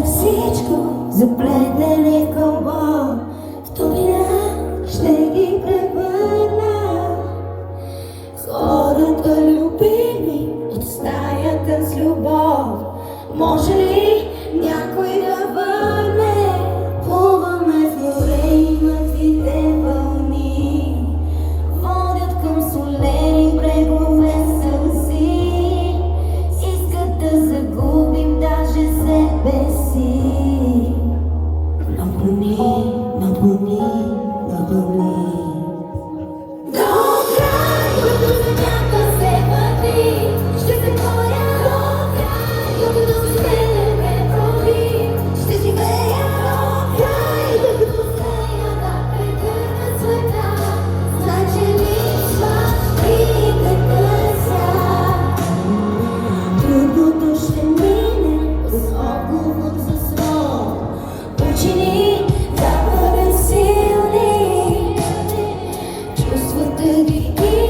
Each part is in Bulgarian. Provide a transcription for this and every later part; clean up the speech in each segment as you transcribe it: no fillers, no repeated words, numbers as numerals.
всичко заплетени в кълбо, в топина ще ги превърна. Хората любими от стаята с любов, може ли някой да върне? Плуваме в море и мъртвите вълни водят към солени брегове сълзи. Искат да загубим даже себе си. Напълни, напълни, напълни. До край, докато земята се върти, ще се боря до край, докато светът ме проби. Ще живея до край, докато успея да прегърна света. Знай, че липсваш и те търся. Трудното ще мине с отговор за свой. Учени да бъдем силни, чувствата ги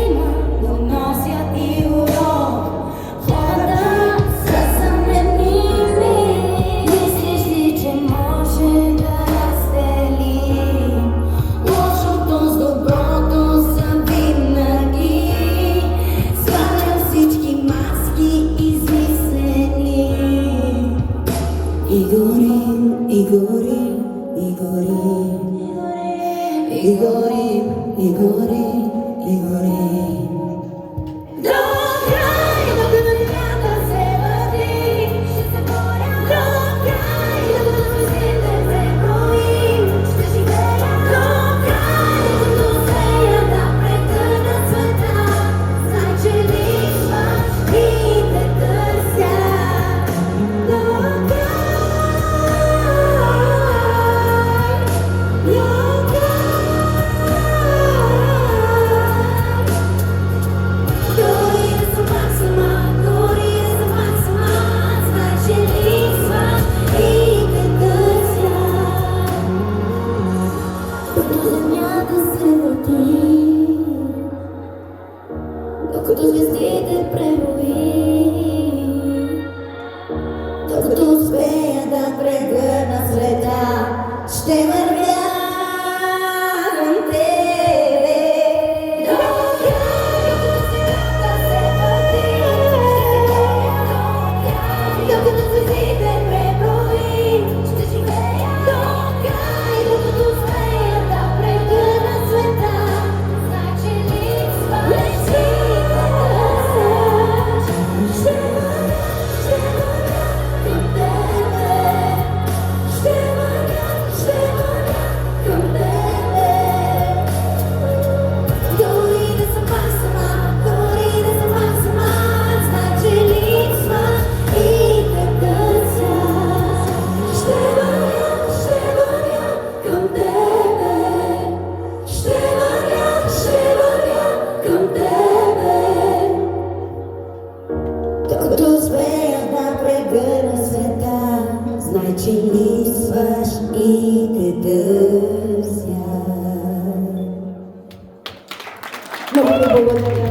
има, но носят и урок. Хората са съмненими, мислиш ли, че може да разделим лошото с доброто завинаги? Свалям всички маски измислени и горим, и горим, и горим, и горим, и горим, и горим. До край, докато земята се върти, ще се боря до край, докато звездите се броим. Ще живея до край, докато успея да прегърна света. Знай, че липсваш и те търся. До край, до край. Дори да съм пак сама, дори да съм пак сама, знай, че липсваш и те търся. Докато земята се върти, докато звездите преброи, докато успея да прегърна света, ще вървя към тебе. До край, докато земята се върти, докато звездите преброи, ще живея до край, докато успея да прегърна света. Знай, че липсваш и те търся. Ще вървя към тебе. Ще вървя към тебе. Дори да съм пак сама, дори да съм пак сама, знай, че липсваш и те търся. Ще вървя към тебе. Ще вървя към тебе. Докато успея да прегърна света, знай, че липсваш и те търся. Много ви благодаря.